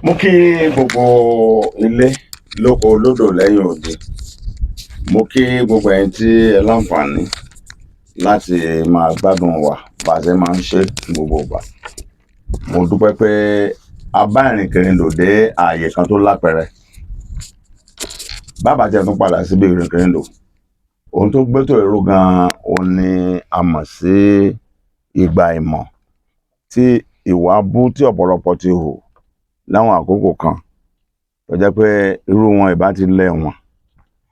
Mo kí gbogbo ilé lóko lódò lẹ́yìn òde. Mo kí gbogbo ẹ̀yin tí ẹ láǹfààní láti máa gbádùn wa bá a ṣe máa ń ṣe ní gbogbo ìgbà. Mo dúpẹ́ pé a bá ìrìnkèrindò dé ààyè kan tó lápẹẹrẹ. Bàbá jẹ́ tún padà síbi ìrìnkèrindò. Ohun tó gbé tó èrò gan-an òun ni a mọ̀ sí ìgbà ìmọ̀ tí ìwà abú tí ọ̀pọ̀lọpọ̀ ti hù láwọn àkókò kan tó jẹ́ pé irú wọn ìbá ti lẹ̀ wọ́n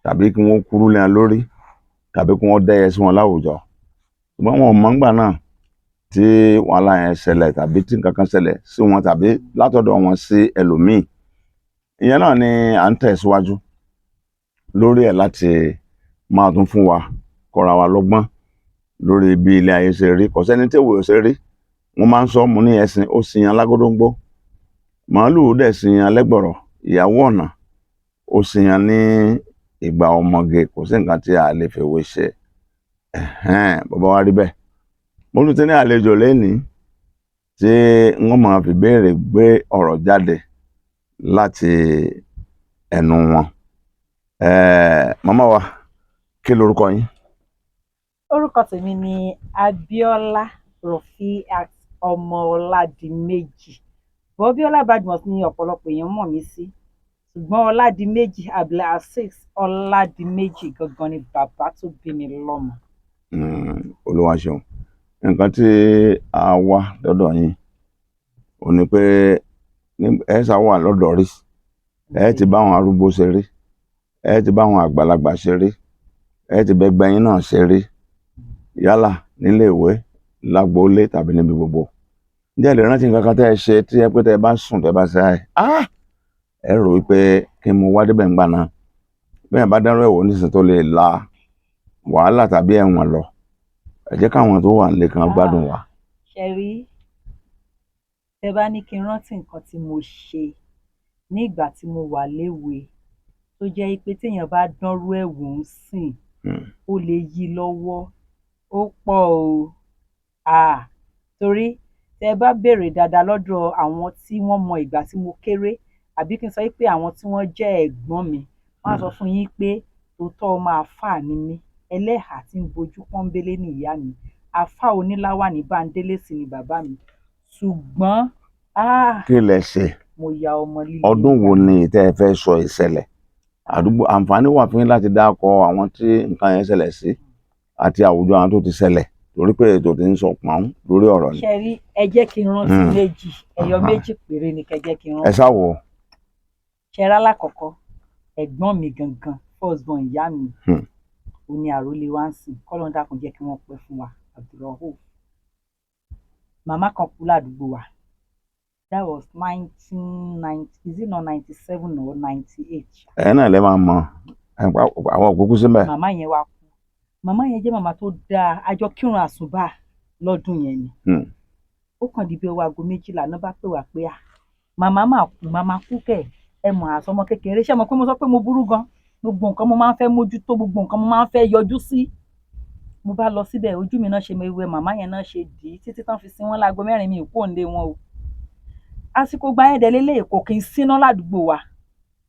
tàbí kí wọ́n kúrú lé wọn lórí tàbí kí wọ́n dẹ́yẹ sí wọn láwùjọ. Ṣùgbọ́n wọn ò mọ̀ ńgbà náà tí wàhálà yẹn ṣẹlẹ̀ tàbí tí nǹkan kan ṣẹlẹ̀ sí wọn tàbí látọ̀dọ̀ wọn sí ẹlòmíì. Ìyẹn náà ni à ń tẹ̀síwájú lórí ẹ̀ láti máa tún fún wa kọ́ra wa lọ́gbọ́n lórí bí ilé ayé ṣe rí. Kò sẹ́ni tí èwe ò ṣe rí. Wọ́n máa ń sọ mo ní ẹṣin ó sin yan lágódóńgbó, màálùú dẹ̀ sin yan lẹ́gbọ̀rọ̀, ìyàwó ọ̀nà ó sin yan ní ìgbà ọmọge. Kò sí nǹkan tí a lè fèwe ṣe. Bàbá wa rí bẹ́ẹ̀. Mo tún ti ní àlejò lénìí tí wọ́n máa fi béèrè gbé ọ̀rọ̀ jáde láti ẹnu wọn. Màmá wa, kí lorúkọ yín? Orúkọ tèmi ni Abíọ́lá Rọ̀fíát ọmọ Ọládìméjì. Bíọ́lá Badmus ni ọ̀pọ̀lọpọ̀ èèyàn mọ̀ mí sí. Ṣùgbọ́n Ọládìméjì Abdulazeez Ọládìméjì gangan ni bàbá tó bí mi lọ́mọ. Olúwa ṣeun. Nǹkan tí a wá lọ́dọ̀ yín ò ní pé ẹ ṣá wà lọ́dọ̀ rí, ẹ ti bá àwọn arúgbó ṣe rí, ẹ ti bá àwọn àgbàlagbà ṣe rí, ẹ ti bẹ́gbẹ́ yín náà ṣe rí, yálà nílé ìwé, lágboolé tàbí níbi gbogbo. Ǹjẹ́ ẹ lè rántí nǹkan kan tẹ́ ẹ ṣe tí ẹ pé tẹ́ ẹ bá sùn tẹ́ ẹ bá ṣe ẹ rò wípé kí n mú wá débẹ̀ ńgbà náà bẹ́ẹ̀ bá dárò ẹ̀wò nísìnyí tó lè la wàhálà tàbí ẹ̀wọ̀n lọ. Ẹ jẹ́ káwọn tó wà nílé kan gbádùn wa. Ṣẹ̀rí, tẹ bá ní kí n rántí nǹkan tí mo ṣe ní ìgbà tí mo wà léwe tó jẹ́ pé téèyàn bá dánrú ẹ̀ wò ń sìn ó lè yí lọ́wọ́, ó pọ̀ o. Torí tẹ bá béèrè dáadáa lọ́dọ̀ àwọn tí wọ́n mọ ìgbà tí mo kéré àbí kí n sọ pé àwọn tí wọ́n jẹ́ ẹ̀gbọ́n mi, wọ́n á sọ fún yín pé tòótọ́ ọmọ àáfàá ni mí, ẹlẹ́hà tí ń bojú pọ́nbélé ní ìyá mi, àáfàá oníláwà ní Bándélé sì ni bàbá mi. Ṣùgbọ́n kí lẹ ṣe? Mo ya ọmọ líle. Ọdún wo ni tẹ́ ẹ fẹ́ sọ ìṣẹ̀lẹ̀? Àdúgbò àǹfààní wà fún yín láti dákọ àwọn tí nǹkan yẹn ṣẹlẹ̀ sí àti àwùjọ àwọn tó ti ṣẹlẹ̀ torí pé ètò ti ń sọ pọ́n lórí ọ̀rọ̀ ni. Ṣẹ̀rí, ẹ jẹ́ kí n rántí méjì, ẹyọ méjì péré ni kẹ́ jẹ́ kí n rántí. Ẹ ṣáwọ̀. Ṣẹ̀rá lákọ̀ọ́kọ́, ẹ̀gbọ́n mi gangan, first born ìyá mi, ó ní àrólé wá ń sìn, kọ́lọ́n dákun jẹ́ kí wọ́n pẹ́ fún wa, Abdulrauf. Màmá kan kú ládùúgbò wa. That was 1990, is it not 97 or 98? Ẹ̀yin náà lè máa mọ àwọn òkúkú síbẹ̀. Màmá yẹn wá kú. Màmá yẹn jẹ́ màmá tó dáa, àjọ kírun àsùbà lọ́dún yẹn ni. Ó kàn di bí ọwọ́ aago 12 náà bá pè wá pé màmá máa kú, màmá kú kẹ̀, ẹ mọ̀ àsọmọ kékeré. Ṣé mo pé mo sọ pé mo burú gan? Gbogbo nǹkan mo máa ń fẹ́ mójútó, gbogbo nǹkan mo máa ń fẹ́ yọjú sí. Mo bá lọ síbẹ̀, ojú mi náà ṣe mewé, màmá yẹn náà ṣe dì í títí tán fi sin wọ́n láago 4 mi kúrò nílé wọn o. Àsìkò gba ẹ̀dẹ̀ lélẹ̀ kò kí n síná ládùúgbò wa,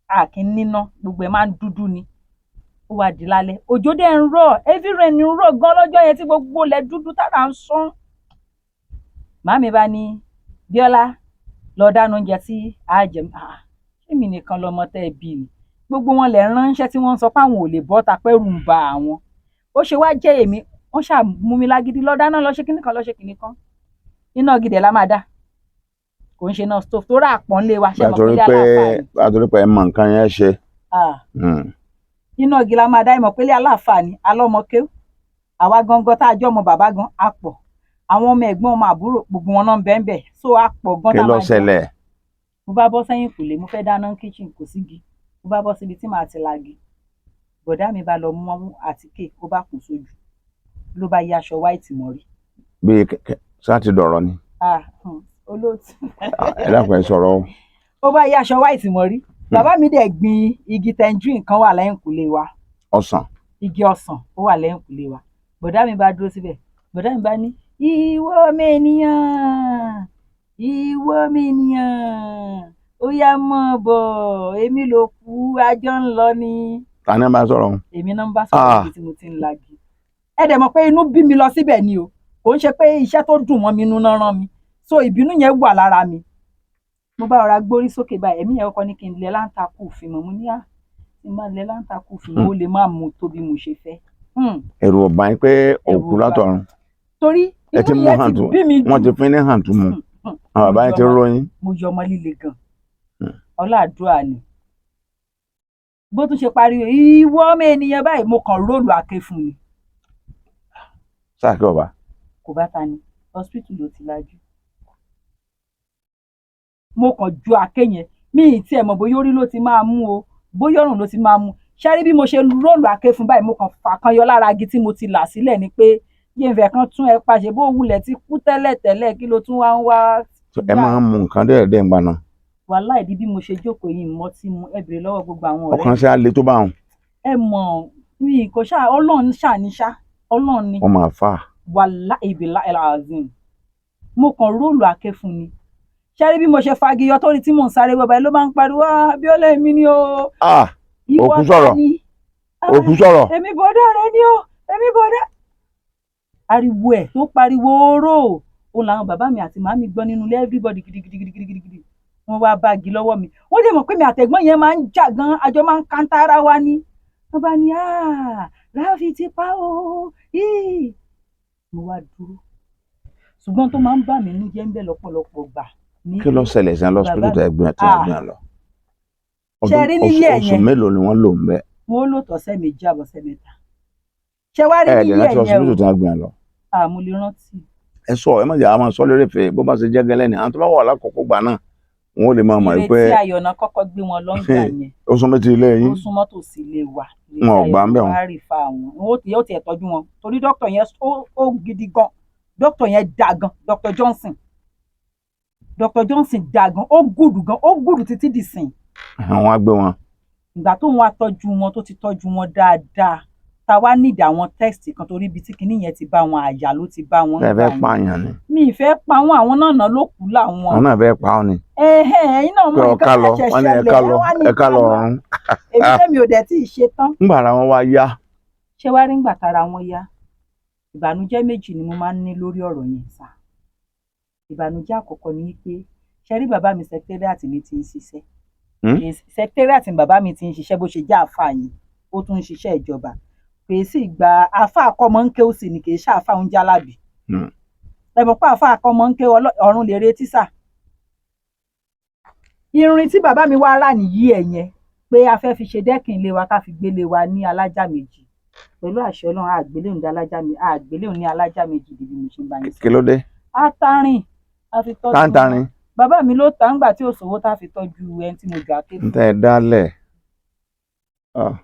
a kì í níná, gbogbo ẹ̀ máa ń dúdú ni. Ó wá di lálẹ́, òjò dẹ̀ ń rọ̀, heavy rain ń rọ̀ gan lọ́jọ́ yẹn tí gbogbo ilẹ̀ dúdú tára ń sán. Màámi bá ní, Bíọ́lá, lọ dáná oúnjẹ tí a jẹ. Èmi nìkan lọmọ tẹ́ ẹ bí ni. Gbogbo wọn lẹ̀ ránṣẹ́ tí wọ́n ń sọ pé àwọn ò lè bọ́ ta pẹ́rù ń ba àwọn. Ó ṣe wá jẹ́ èmi, wọ́n ṣàmú mi lágídí, lọ dáná, lọ ṣe kíní kan, lọ ṣe kíní kan. Iná gidi ẹ̀ la máa dá. Kò ń ṣe iná stove tó rà pọ́n lé wa ṣe mọ̀ pé aláàfáà ni. Àtòrí pé ẹ mọ nǹkan yẹn ṣe. Iná igi la máa dá, ẹ mọ̀ pé aláàfáà ni, alọ́mọ kéwú. Àwa gangan tá a jọ ọmọ bàbá gan á pọ̀. Àwọn ọmọ ẹ̀gbọ́n ọmọ àbúrò gbogbo wọn náà ń bẹ́ẹ̀ bẹ́ẹ̀, so á pọ̀ gan tá a máa jẹ. Kí ló ṣẹlẹ̀? Mo bá bọ́ sẹ́yìn kùlé, mo fẹ́ dáná kitchen, kò sígi. Mo bá bọ́ síbi tí màá ti lagi. Bọ̀dá mi bá lọ mú àtíkè, ó bá kùn sójú. Ló bá yí aṣọ white mọ́rí. Bí sáà ti dọ̀rọ̀ ni. Olóòtú. Ẹ dákun ẹ sọ̀rọ̀. Ó bá yí aṣọ white mọ́rí. Bàbá mi dẹ̀ gbin igi tangerine kan wà lẹ́yìn kùlé wa. Ọsàn. Igi ọsàn ó wà lẹ́yìn kùlé wa. Bọ̀dá mi bá dúró síbẹ̀. Bọ̀dá mi bá ní, ìwọ ọmọ ènìyàn, ìwọ ọmọ ènìyàn, ó bóyá mọ̀ bọ̀ èmi ló kú ajọ́ ń lọ ni. Ta ni bá sọ̀rọ̀? Èmi náà ń bá sọ̀rọ̀ ibi tí mo ti ń lagi. Ẹ dẹ̀ mọ̀ pé inú bí mi lọ síbẹ̀ ni o kò ń ṣe pé iṣẹ́ tó dùn mọ́ mi inú náà rán mi so ìbínú yẹn wà lára mi. Mo bá ọ̀rá gbórí sókè báyìí ẹ̀mí yẹn kọ́kọ́ ní kí n lẹ láǹtakùn òfin mọ̀ mo ní tí n bá lẹ láǹtakùn òfin mọ̀ ó lè má mú tó bí mo ṣe fẹ́. Ẹ̀rù ò bá yín pé òkú látọ̀run. Torí inú yẹn ti bí mi jù. Wọ́n ti fín ní hàn tún mu àwọn bàbá yẹn ti ròyìn. Mo yọ ọmọ líle gan ọlọ́àdúrà ni bó tún ṣe pariwo ìwọ ọmọ ènìyàn báyìí mo kàn róòlù àké fún ni. Sáà kí ọba. Kò bá ta ni hospital ló ti lajú. Mo kàn ju àké yẹn mi ì tiẹ̀ mọ̀ bóyá orí ló ti máa mú o bóyá ọrùn ló ti máa mú ṣẹ́rí bí mo ṣe róòlù àké fún báyìí mo kàn fà kan yọ lára igi tí mo ti là sílẹ̀ ni pé yéèfẹ̀ kan tún ẹ pàṣẹ bó wulẹ̀ ti kú tẹ́lẹ̀ kí ló tún wá ń wá. Ẹ máa ń mu nǹkan dẹ́ẹ̀dẹ́ ń gbaná. Wàhálà ìdí bí mo ṣe jókòó yìí mọ́ tí mu ẹ bèrè lọ́wọ́ gbogbo àwọn ọ̀rẹ́. Ọkàn ṣe á le tó bá wọn. Ẹ mọ̀ mi kò ṣáà ọlọ́run ṣàníṣá ọlọ́run ni. Wọ́n máa fà. Wàhálà ìbílà ẹ̀làzìn mo kàn róòlù àké fún ni. Ṣẹ́rí bí mo ṣe fagiyọ tó rí tí mò ń sáré bọ́ba ló máa ń pariwo Abíọ́lá èmi ni o. Òkú sọ̀rọ̀ òkú sọ̀rọ̀. Èmi bọ̀dá rẹ ni o èmi bọ̀dá. Ariwo ẹ̀ tó pariwo oró òun làwọn bàbá mi àti màmí gbọ́ nínú ilé everybody gidigidi wọ́n wá báàgì lọ́wọ́ mi wọ́n dẹ̀ mọ̀ pé mi àtẹ̀gbọ́n yẹn máa ń jà gan àjọ máa ń kántá ara wa ni wọ́n bá ní Ráfì ti pa o mo wá dúró ṣùgbọ́n tó máa ń bà mí nínú jẹ́ ń bẹ̀ lọ́pọ̀lọpọ̀ gbà. Kí ló ṣẹlẹ̀ sí lọ́sibítù tó ẹgbẹ́ tí wọ́n gbìyànjú lọ? Ṣẹ́rí nílé ẹ̀ yẹn oṣù mélòó ni wọ́n lò ń bẹ̀? Wọ́n lò tọ̀sẹ̀ méjì àbọ̀sẹ̀ mẹ́ta. Ṣé wá rí nílé ẹ̀ yẹn o? Lọ́sibítù tó gbìyànjú lọ. Mo lè rántí. Ẹ sọ ẹ má jà á máa sọ lórí ìfẹ́ bó bá ṣe jẹ́ gẹ́lẹ́ ni àwọn tó bá wà lákòókò gbà náà wọn ò lè máa mọ̀ pé. Ìrètí Ayọ̀ náà kọ́kọ́ gbé wọn lọ́njà yẹn. Ó súnmọ́ ti ilé yín. Ó súnmọ́ tòsí ilé wa. Wọn ò gbà ń bẹ̀ wọn. Wọ́n á rí fa àwọn. Ó ti ẹ̀ tọ́jú wọn torí dókítà yẹn ó gidi gan. Dókítà yẹn dá gan Dr. Johnson dá gan ó gùdù títí dìsìn. Àwọn á gbé wọn. Ìgbà tó wọn á tọ́jú wọn tó ti tọ́jú wọn dáadáa ta wá nídìí àwọn tẹ́sítì kan torí ibi tí kinní yẹn ti bá wọn àyà ló ti bá wọn. Ẹ fẹ́ pààyàn ni. Mi ì fẹ́ pa wọn àwọn náà ló kú làwọn. Àwọn náà fẹ́ pa ọ́ ni. Ẹ̀yin náà mọ̀ nǹkan tó ṣẹ̀ṣẹ̀ ṣẹlẹ̀ ẹ ká lọ ọ̀run. Èmi tẹ́mi ò dẹ̀ tí ì ṣe tán. Ńgbà ara wọn wá yá. Ṣé wá rí ńgbà tára wọn yá? Ìbànújẹ́ méjì ni mo máa ń ní lórí ọ̀rọ̀ yẹn sá. Ìbànújẹ́ àkọ́kọ́ ni pé ṣe rí bàbá mi sẹkítẹ́rìàtì mi ti ń ṣiṣẹ́. Sẹkítẹ́rìàtì bàbá mi ti ń ṣiṣẹ́ bó ṣe jẹ́ àáfàá yẹn ó tún ń ṣiṣẹ́ ìjọba kì í sì gba àáfàá akọ́mọ ń ké ó sì ní kì í ṣe àáfàá oúnjẹ alábì. Ẹ mọ̀ pé àáfàá akọ́mọ ń ké ọ̀run lè retí sà. Irin tí bàbá mi wá rà nìyí ẹ̀ yẹn pé a fẹ́ fi ṣe dẹ́kìn ilé wa ká fi gbélé wa ní alájà méjì pẹ̀lú àṣẹ Ọlọ́run àgbéléhùn ní alájà méjì bí mo ṣe ń bá yín sọ. Kí ló dé? Atarin a fi tọ́jú wọn. Táǹtarin. Bàbá mi ló ta ńgbà tí òṣòwò tá fi tọ́jú ẹni tí mo jọ àké ní. Ń tẹ́ ẹ dálẹ̀.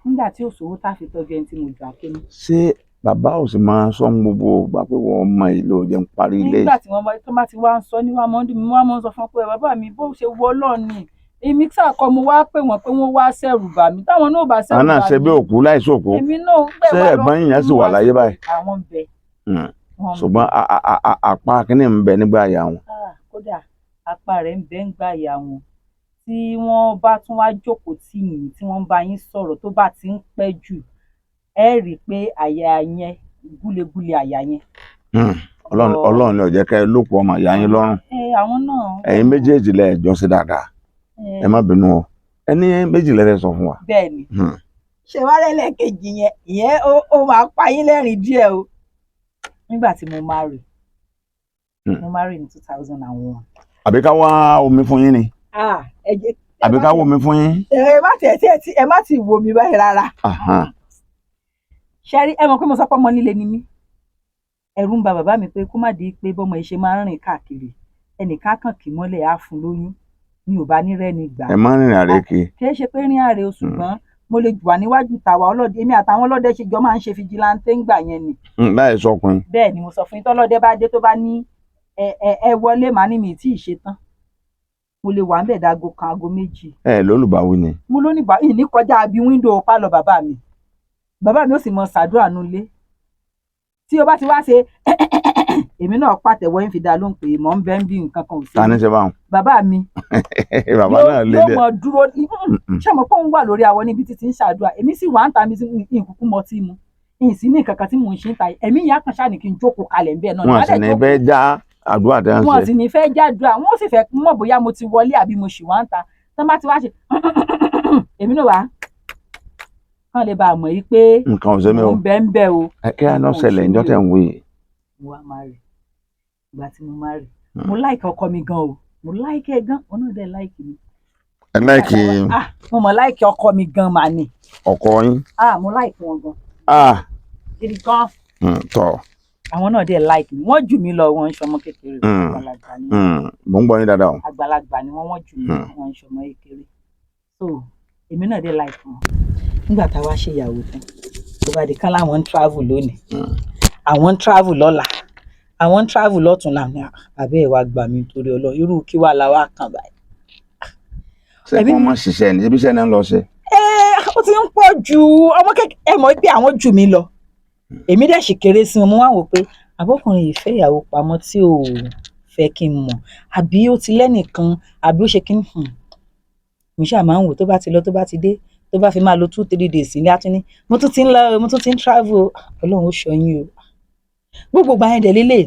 Nígbà tí òṣòwò tá fi tọ́jú ẹni tí mo jọ àké ní. Ṣé bàbá ò sì máa sọ gbogbo ìgbà pé wọ́n mọ ìlú òjò ń parí ilé? Nígbà tí tó bá ti wá ń sọ ní wàá mọ́ mi wá mọ́ sọ fún pé bàbá mi bó ṣe wọ Ọlọ́run èmi sàkọ mo wá pè wọ́n pé wọ́n wá ṣẹ̀rù bà mí táwọn náà bá ṣẹ̀rù bà mí. Àná ṣe bí òkú láìsí òkú. Èmi náà ń gbẹ̀ Ṣé ẹ̀gbọ́n yìí yẹn sì wà láyé báyìí? Àwọn ń bẹ. Ṣùgbọ́n apá kínní ń bẹ nígbà àyà wọn. Kódà apá rẹ̀ ń bẹ ń gbà àyà wọn tí wọ́n bá tún wá jókòó tì yín tí wọ́n bá yín sọ̀rọ̀ tó bá ti ń pẹ́ jù ẹ rí i pé àyà yẹn gúlegúle àyà yẹn. Ọlọ́run ni ó jẹ́ kẹ́ ẹ lóko ọmọ ìyá yín lọ́rùn. Àwọn náà. Ẹ̀yin méjèèjì lẹ jọ sí dáadáa. Ẹ má bínú o ẹni méjì lẹ fẹ́ sọ fún wa. Bẹ́ẹ̀ni ṣe wá rẹ́lẹ̀ kejì yẹn ìyẹn ó máa pa yín lẹ́rìn díẹ̀ o. Nígbà tí mo marry ní 2001. Àbí ká wá omi fún yín ni. Àbí ká wá omi fún yín. Ẹ má ti wo mi báyìí rárá. Ṣé rí ẹ mọ̀ pé mo sọ pé ọmọ líle ni mí. Ẹ̀rù ń ba bàbá mi pé kó má di pé bọ́mọ ìṣe máa ń rìn káàkiri ẹnìkan kàn kì mọ́lẹ̀ á fún lóyún mi ò bá ní rẹ́ni gbà. Ẹ má rìnrìn àrè kì. Kì í ṣe pé rìn àrè o ṣùgbọ́n mo lè wà níwájú tàwa ọlọ́dẹ èmi àtàwọn ọlọ́dẹ ṣe jọ máa ń ṣe fìjìláńtẹ́ ńgbà yẹn ni. Láì sọkùnrin. Bẹ́ẹ̀ ni mo sọ fún yín tọ́lọ́dẹ bá dé tó bá ní ẹ wọlé màá ní mi tí ì ṣe tán mo lè wà ń bẹ̀ dáago kan aago méjì. Lólùbáwí ni. Mo lónìí ní kọjá bí wíńdò pálọ̀ bàbá mi ó sì mọ ṣàdúrà nulẹ̀ tí o bá ti wá ṣe èmi náà pàtẹ́wọ́ yín fi dá lóhùn pé mò ń bẹ́ ń bí nǹkan kan ò sí. ta ni ṣe báwọn. bàbá mi bàbá náà lé yóò dẹ. mọ dúró ṣé mo pọ́n wà lórí awọ níbi títí ń ṣàdúrà èmi sì wà ń ta mi sí ìkùkù mọ́ tí mu ìsí ní nǹkan kan tí mò ń ṣe ń ta ẹ̀mí ìyá kan ṣáà ní kí n jókòó kalẹ̀ ńbẹ̀ náà. wọn sì ní fẹ́ já àdúrà tẹ́ ń ṣe. wọn sì ní fẹ́ já àdúrà wọn sì fẹ́ mọ̀ bóyá mo ti wọlé àbí mo ṣì wá ń ta tán bá ti wá ṣe èmi náà wá kàn lè bá a mọ̀ yìí pé nǹkan ò ṣe mí o. mo ń bẹ́ ń bẹ́ o. kí á lọ ṣẹlẹ̀ ǹjọ́ tẹ̀ ń wí. mo wá máa rè ìgbà tí mo máa rè mo láìkì ọkọ mi gan o mo láìkì ẹ gan òun náà dẹ̀ láìkì mi. ẹ láìkì. mo mọ̀ láìkì ọkọ mi gan mà ní. ọkọ yín. mo láìkì wọn gan. gidi gan. tọ. àwọn náà dẹ̀ láìkì mi wọ́n jù mí lọ wọ́n ń ṣọmọ kékeré. àgbàlagbà ni mo ń gbọ́ yín dáadáa o. àgbàlagbà ni wọ́n jù mí lọ wọ́n ń ṣọmọ kékeré. so èmi náà dẹ̀ láìkì wọn. nígbà tá a wá ṣe ìyàwó tán tó bá di kán láwọn ń travel lónìí àwọn ń travel lọ́la àwọn ń travel lọ́tún láàmì àbẹ́ ẹ̀ wá gbà mí torí ọlọ́ irú kí wàá la wá kàn báyìí. ṣé kí wọ́n máa ṣiṣẹ́ ní ibi iṣẹ́ náà ń lọ ṣe. ó ti ń pọ̀ ju ọmọ kékeré mọ̀ pé àwọn jù mí lọ èmi dẹ̀ sì kéré sí wọn mo wá wò pé àbọ̀kùnrin yìí fẹ́ ìyàwó pamọ́ tí ò fẹ́ kí n mọ̀ àbí ó ti lẹ́nìkan àbí ó ṣe kí n mo ṣáà máa ń wò tó bá ti lọ tó bá ti dé tó bá fi máa lo 2-3 days ní àtúní mo tún ti ń lọ mo tún ti ń travel ọlọ́run ó ṣọyún o gbogbo gba yẹn dẹ̀ lélẹ̀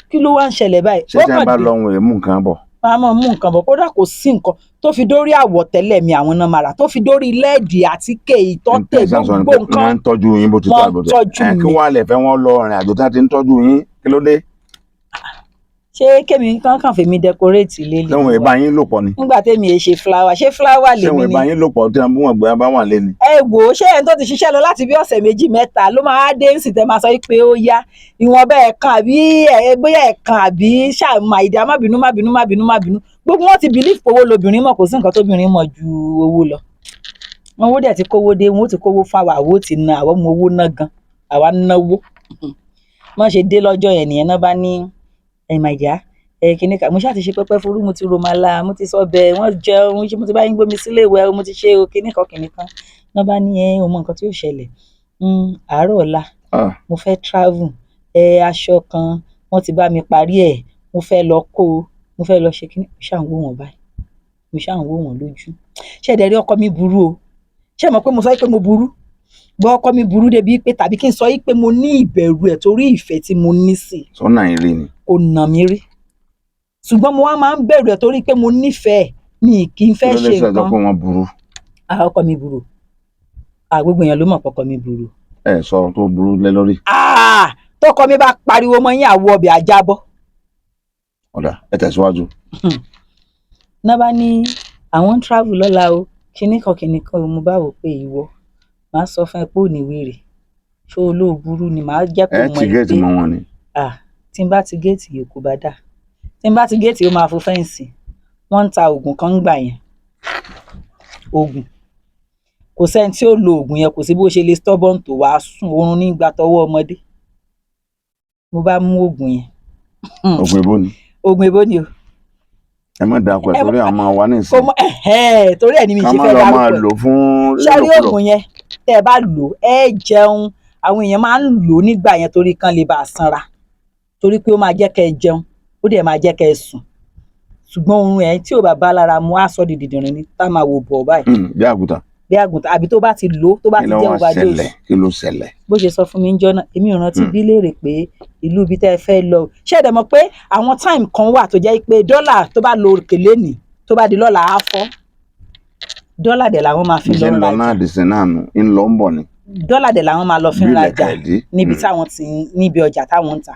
kí ló wá ń ṣẹlẹ̀ báyìí. ṣé tí wọ́n bá lọ ohun èémú nǹkan bọ̀. wọ́n á máa mú nǹkan bọ̀ kódà kò sí nǹkan tó fi dórí àwọ̀tẹ́lẹ̀ mi àwọn náà máa rà tó fi dórí lẹ́ẹ̀dì àtíkè ìtọ́tẹ̀ gbogbo nǹkan. wọ́n ń tọ́jú yín bó ti tó àbọ̀tẹ́ kí wọ́n á lè fẹ́ wọ́n lọ rìn àjò tí wọ́n ti ń tọ́jú yín kí ló dé. ṣé kémi kankan fèmi decorate lélẹ̀. ṣé wọn ìbá yín lò pọ̀ ni. nígbà tèmi ẹ ṣe flower ṣé flower lèmi ni. ṣé wọn ìbá yín lò pọ̀ tí wọn gbé bá wà lé ni. ẹ wò ó ṣé ẹni tó ti ṣiṣẹ́ lọ láti bí ọ̀sẹ̀ 2-3 ló máa dé nsì tẹ́ máa sọ pé ó yá ìwọ̀n bẹ́ẹ̀ kan àbí bóyá ẹ̀kan àbí ṣàmà ìdí má bínú gbogbo wọn ti believe owó lobìnrin mọ̀ kò sí nǹkan tóbìnrin mọ̀ ju owó lọ. owó dẹ̀ ti kówó dé wọn ó ti kówó fáwọn àwo ti na àwọn ọmọ owó ná gan àwa náwó. wọ́n ṣe dé lọ́jọ́ yẹn nìyẹn náà bá ní màìdíá kìnìún kan mo ṣáà ti ṣe pẹpẹ fúrú mo ti romala mo ti sọ bẹ́ẹ̀ wọ́n jẹun mo ti bá yín gbómi sílé ìwẹ̀ mo ti ṣe kìnìún kan náà bá ní ọmọ nǹkan tí yóò ṣẹlẹ̀ àárọ̀ ọ̀la mo fẹ́ travel aṣọ kan wọ́n ti bá mi parí ẹ̀ mo fẹ́ lọ kó mo fẹ́ lọ ṣe kìnìún mo ṣáà ń wò wọ́n báyìí mo ṣáà ń wò wọ́n lójú ṣé ẹ̀dẹ̀ rí ọkọ mi burú o ṣé ẹ mọ̀ pé mo sọ pé mo burú gbọ́ ọkọ mi burú débi pé tàbí kí n sọ pé mo ní ìbẹ̀rù ẹ̀ torí ìfẹ́ tí mo ní sí i. sọ́nà ìrì ni. kò nà mí rí ṣùgbọ́n mo wá máa ń bẹ̀rù ẹ̀ torí pé mo nífẹ̀ẹ́ mi kì í fẹ́ ṣe nǹkan. kí ló dé sọ pé wọ́n burú. ọkọ mi burú gbogbo èèyàn ló mọ̀ pọkọ mi burú. ẹ sọ tó burú lé lórí. tọkọ mi bá pariwo mọ́ yín àwọ̀ ọbẹ̀ ajábọ́. ọ̀dà ẹ tẹ̀síwájú. náà bá ní àwọn ń travel lọ́la o kìnnìkan mo bá wò pé ìwọ màá sọ fún ẹ pé ò ní wèrè ṣó olóòburú ni màá jẹ́ kó mọ ẹ ti géètì mọ́ wọn ni. tí n bá ti géètì yòókù bá dà tí n bá ti géètì ó máa fún fẹ́ǹsì wọ́n ń ta oògùn kan ń gbà yẹn oògùn kò sẹ́ni tí ó lo oògùn yẹn kò sí bó ṣe lè stubborn tó wàá sùn oorun nígbà tọwọ́ ọmọdé mo bá mú oògùn yẹn. oògùn èbó ni. oògùn èbó ni o. ẹ má dà pẹ̀ torí àwọn máa wà ní ìsìn. torí ẹ̀ ní mi ṣe fẹ́ dárúkọ ẹ̀. ká má lọ máa lò fún lílòkulò. ṣé rí oògùn yẹn tẹ́ ẹ bá lò ẹ jẹun àwọn èèyàn máa ń lò nígbà yẹn torí kan lè bá a sanra torí pé ó máa jẹ́ kẹ́ ẹ jẹun ó dẹ̀ máa jẹ́ kẹ́ ẹ sùn ṣùgbọ́n oorun ẹ̀ tí ò bá bá lára mu á sọ di dìndìnrín ní tá máa wò bọ̀ báyìí. bí àgùntàn. bí àgùntàn àbí tó bá ti lò tó bá ti jẹ́ òwà dé. kí ló ṣẹlẹ̀. bó ṣe sọ fún mi níjọ́ náà èmi ò rántí bí léèrè pé ìlú ibi tẹ́ ẹ fẹ́ lọ ṣé ẹ dẹ̀ mọ̀ pé àwọn táìmù kan wà tó jẹ́ pé dọ́là tó bá lo òkèlè nì tó bá di lọ́la á fọ́ dọ́là dẹ̀ làwọn máa fi lọ rajà. ìṣe ń lọ náà dìsín náà nù ń lọ ń bọ̀ ni. dọ́là dẹ̀ làwọn máa lọ fi rajà níbi ọjà táwọn ń tà.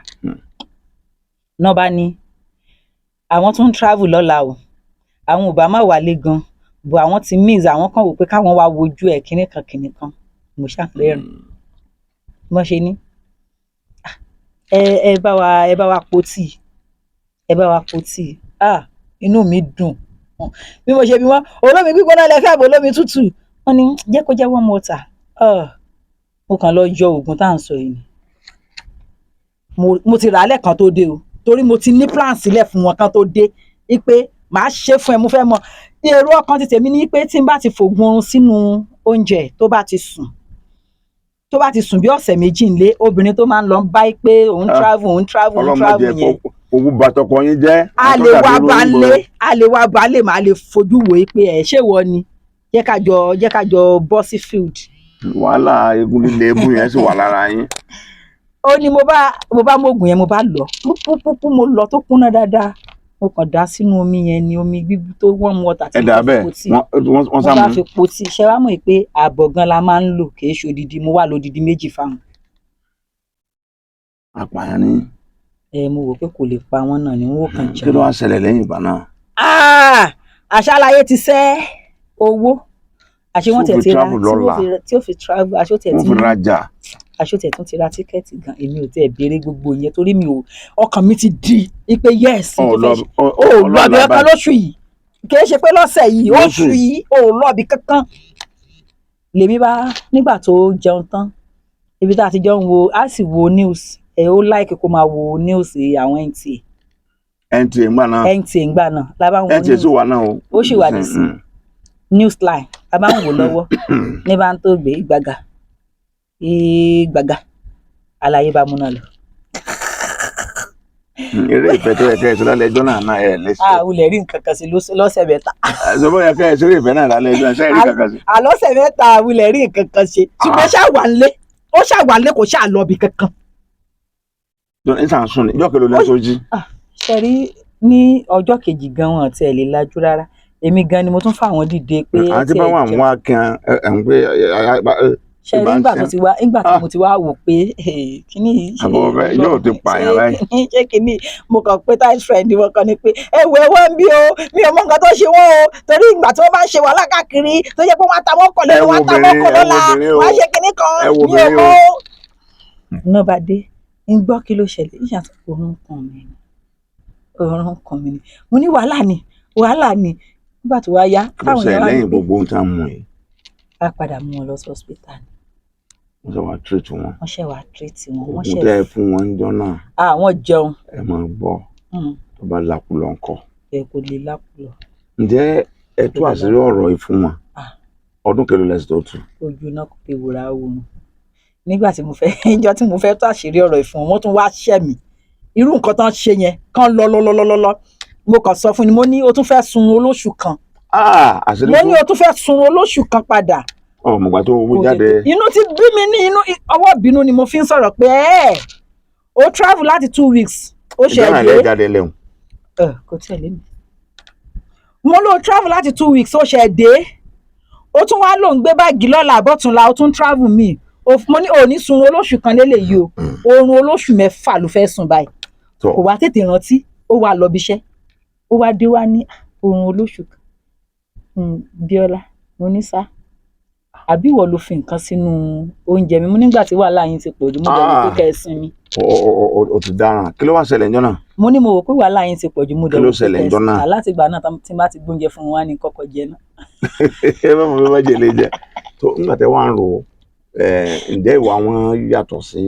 náà bá ní àwọn tó ń travel lọ́la o àwọn ò bá má wálé gan bó àwọn ti miss àwọn kan wò pé káwọn wá wojú ẹ̀ kìnnìkan mo ṣàfihàn mo ṣe ní ẹ bá wa po tíì inú mi dùn bí mo ṣe bí wọn olómi gbígbóná lẹ fẹ́ àbò olómi tútù wọn ní jẹ́ kó jẹ́ warm water mo kàn lọ yọ oògùn tá à ń sọ yìí mo ti rà á lẹ́ẹ̀kan tó dé o torí mo ti ní plan sílẹ̀ fún wọn kan tó dé pé màá ṣe fún ẹ mo fẹ́ mọ èrò ọkàn ti tèmi ní pé tí n bá ti fògùn oorun sínú oúnjẹ tó bá ti sùn tó bá ti sùn bí ọ̀sẹ̀ méjì nílé obìnrin tó máa ń lọ bá pé òun travel yẹn owó bàtọkọ yín jẹ́ a lè wá balẹ̀ máa lè fojú wò pé ẹ̀ ṣé wọ ni jẹ́ ká jọ bọ́ sí field. wàhálà egun líle ebú yẹn sì wà lára yín. ó ní mo bá mọ̀gùn yẹn mo bá lọ púpúpú mo lọ tó kúnná dáadáa mo kàn dá sínú omi yẹn ni omi gbígbí tó warm water tí wọ́n bá fi po tí ṣe wá mọ̀ pé àbọ̀ gan la máa ń lò kì í ṣe odidi mo wà lódidi méjì fáwọn. àpàyàn ni. mo wò pé kò lè pa wọ́n náà ni wọ́n kàn jẹun. kí ló wá ṣẹlẹ̀ lẹ́yìn ìgbà náà. àṣàlàyé ti sẹ́ owó àṣé wọ́n tẹ̀ ti ra tí ó fi travel àṣé ó tẹ̀ ti rajà àṣé ó tẹ̀ tún ti ra tíkẹ́ẹ̀tì gan èmi ò tẹ̀ béèrè gbogbo yẹn torí mi ò ọkàn mi ti di pé yes lọ́ọ̀bì kankan lóṣù yìí kì í ṣe pé lọ́sẹ̀ yìí oṣù yìí lọ́ọ̀bì kankan lèmi bá nígbà tó jẹun tán ibi tá a ti jẹun wo a sì wo news ó láìkí kó máa wo news àwọn NTA ńgbà náà lábá ń wo NTA sì wà náà o ó sì wà nísì Newsline lábá ń wò lọ́wọ́ ní bá ń tó gbé gbàgà àlàyé bá múná lọ. eré ìfẹ́ tó yẹ kẹ́ ẹ̀ sọ lálẹ́ ẹjọ́ náà ẹ̀ lẹ́sẹ̀. àwùlẹ̀ rí nǹkan kan sí lọ́sẹ̀ mẹ́ta. àṣọwọ́ yẹ kẹ́ ẹ̀ sọ eré ìfẹ́ náà lálẹ́ ẹjọ́ ẹ̀ rí nǹkan kan sí. àlọ́sẹ̀ mẹ́ta àwùlẹ̀ rí nǹkan kan ṣe ṣùgbọ́n ṣàwálé kò ṣàlọ́bì kankan. ní sàn sùn ní ìjọ́ kẹlẹ́ lẹ́sọ̀ jí. ṣe rí ní ọjọ́ kejì gan wọn àti ẹ̀ lè lajú rárá èmi gan ni mo tún fáwọn dìde pé ẹ àti bá wà wá kan ẹ̀ ń pé. ṣe rí nígbà tí mo ti wá wò pé kíní yìí ṣe yóò ti pààyàn báyìí. ṣé kíní mo kàn pé tight friend wọn kan ni pé ẹwọ́n bí o mi ò mọ nǹkan tó ṣe wọ́n o torí ìgbà tí wọ́n bá ń ṣe wàhálà káàkiri tó yẹ pé wọ́n ta wọ́n kọ̀ lẹ́nu wọ́n ta wọ́n kọ̀ lọ́la wọ́n ṣe kíní kan mi ò mọ. iná bá dé ń gbọ́ kí ló ṣẹlẹ̀ ìṣàtọ̀ òórùn kan mi ni mo ní wàhálà ni nígbà tó wá yá táwọn èèyàn wá lẹ́yìn gbogbo ohun tá a mú ẹ. a padà mú wọn lọ sí hospital ni. wọ́n ṣe wàá treat wọn. oògùn tẹ́ ẹ fún wọn níjọ́ náà. àwọn jẹun. ẹ máa gbọ́ tó bá lákùlọ̀ ńkọ́. ẹ kò lè lákùlọ̀. ǹjẹ́ ẹ tú àṣírí ọ̀rọ̀ yìí fún wọn ọdún kẹlẹ́ lẹ́sìn tó tù. ojú náà kò pé wòrà oòrùn nígbà tí mo fẹ́ tó àṣírí ọ̀rọ̀ yìí fún wọn wọ́n tún wá ṣẹ́ mi irú nǹkan tán ṣe yẹn kán lọ mo kàn sọ fún ni mo ní o tún fẹ́ sun olóṣù kan mo ní o tún fẹ́ sun olóṣù kan padà. mọ̀gbà tó owó jáde. inú ti bí mi ní ọwọ́ bínú ni mo fi ń sọ̀rọ̀ pé o travel láti 2 weeks ó ṣe ìdáhùn àlẹ́ jáde lẹ́hùn. kò tí ẹ lé mi. mo lọ travel láti 2 weeks ó ṣe dé ó tún wá lòún gbé báàgì lọ́la àbọ̀túnla ó tún travel mi mo ní òní sun olóṣù kan lélẹ́yìí o oorun olóṣù 6 ló fẹ́ sùn báyìí kò wá tètè rántí ó wá lọ bíṣẹ́ ó wá dé wá ní oorun olóṣù kan Bíọ́lá mo ní sá àbí ìwọ ló fi nǹkan sínú oúnjẹ mi mo nígbà tí wàhálà yín ti pọ̀ jù mo dẹ̀ wò pé kẹ́ ẹ sinmi. o ti dáràn kí ló wá ṣẹlẹ̀ ńjọ́ náà. mo ní mo wò pé wàhálà yín ti pọ̀ jù mo dẹ̀ wò pé kẹ́ ẹ sinmi. kí ló ṣẹlẹ̀ ńjọ́ náà. láti ìgbà náà tí n bá ti gbóúnjẹ fún wa ní kọ́kọ́ jẹ náà. ẹ bá mọ̀ bí wọ́n jẹ lè jẹ tó nígbà tẹ́ wá ń ro ǹjẹ́ ìwà wọn yàtọ̀ sí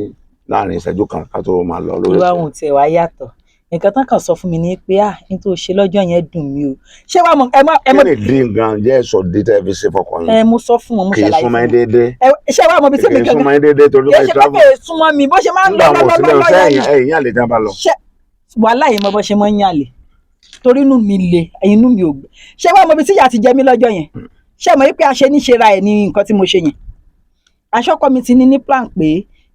láàrin ìṣẹ́jú kan ká tó máa lọ lórí. ìwà wọn ò tiẹ̀ wá yàtọ̀ nǹkan tán kàn sọ fún mi ni pé n tó ṣe lọ́jọ́ yẹn dùn mí o ṣé wàá mọ ẹ mọ. kí ni dín gan jẹ́ sọ dé tẹ́ fi ṣe fọkàn yín. mo sọ fún wọn mo ṣàlàyé fún wọn. kì í súnmọ́ déédéé. ṣé wàá mọ bí tí mi kì í súnmọ́ déédéé torí pé travel. kì í súnmọ́ mi bó ṣe máa ń lọ lọ́lọ́lọ́ yẹn. ẹ̀yìn àlè tí wọ́n bá lọ. wàhálà yìí mọ bó ṣe máa ń yàn lè torí inú mi le inú mi ò gbé ṣé wàá mọ bí tí ìyá ti jẹ mí lọ́jọ́ yẹn ṣé mọ̀ pé a ṣe ní ṣe ra ẹ̀ ní nǹkan tí mo ṣe yẹn aṣọ́kọ mi ti ní plan pé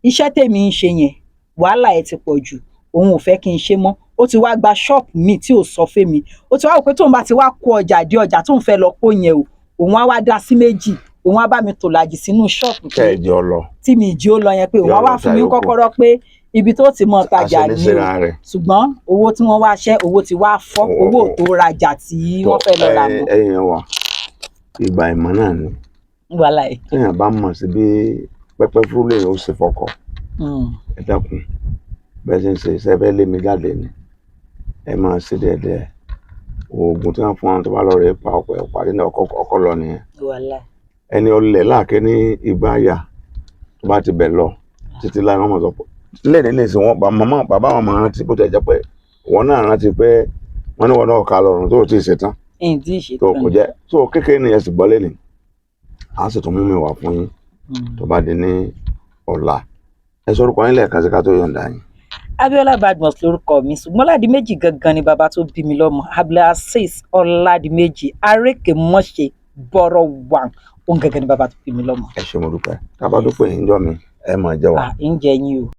iṣẹ́ tèmi ń ṣe yẹn wàhálà ẹ̀ ti pọ̀ jù òun ò fẹ́ kí n ṣe mọ́ ó ti wá gba ṣọ́ọ̀pù mi tí ò sọ fún mi ó ti wá wò pé tóun bá ti wá kó ọjà dé ọjà tóun fẹ́ lọ kó yẹn o òun á wá dá sí méjì òun á bá mi tò làjì sínú ṣọ́ọ̀pù tí mi ìjì ó lọ yẹn pé òun á wá fún mi kọ́kọ́rọ́ pé ibi tó ti mọ tajà ní o ṣùgbọ́n owó tí wọ́n wá ṣẹ́ owó ti wá fọ́ owó tó rajà tí wọ́n fẹ́ lọ rà mọ́. ẹ̀yin wa ìgbà ìmọ̀ náà ni wàhálà ẹ̀. téèyàn bá mọ̀ sí bí pẹ́pẹ́ fúlẹ̀ ó ṣe fọkọ̀ ẹ dákun bẹ́ẹ̀ ṣe ń ṣe iṣẹ́ fẹ́ lé mi jáde ni ẹ máa ṣe dẹ́ẹ̀dẹ́ẹ̀ oògùn tí wọ́n fún wọn tó bá lọ rẹ̀ pa ọ̀pọ̀ ẹ̀ parí ní ọkọ̀ lọ nìyẹn ẹni ọlẹ̀ láàkẹ́ ní ìgbà àyà tó bá ti bẹ̀ lọ títí láì wọ́n mọ̀ sọ pé lẹ́ẹ̀ni lè sìn wọ́n bàbá wọn máa rántí bó ti jẹ́ pé wọ́n náà rántí pé wọ́n ní wọn náà ká lọ́rùn tó ti ṣetán tó kò jẹ́ tó kékeré nìyẹn sì gbọ́ lẹ́nu à á sì tún mú mi wá fún yín tó bá di ní ọ̀la ẹ sọ orúkọ yín lẹ́ẹ̀kan sí ká tó yọ̀ǹda yín. Abíọ́lá Badmus lórúkọ mi ṣùgbọ́n Ọládìméjì gangan ni bàbá tó bí mi lọ́mọ Abdulazeez Ọládìméjì Arékèmọ́ṣe bọ́rọ̀ wà òun gangan ni bàbá tó bí mi lọ́mọ. ẹ ṣé mo dúpẹ́ ká bá dúpẹ́ yín jọ mi ẹ máa jẹ́ wa. ń jẹ yín o.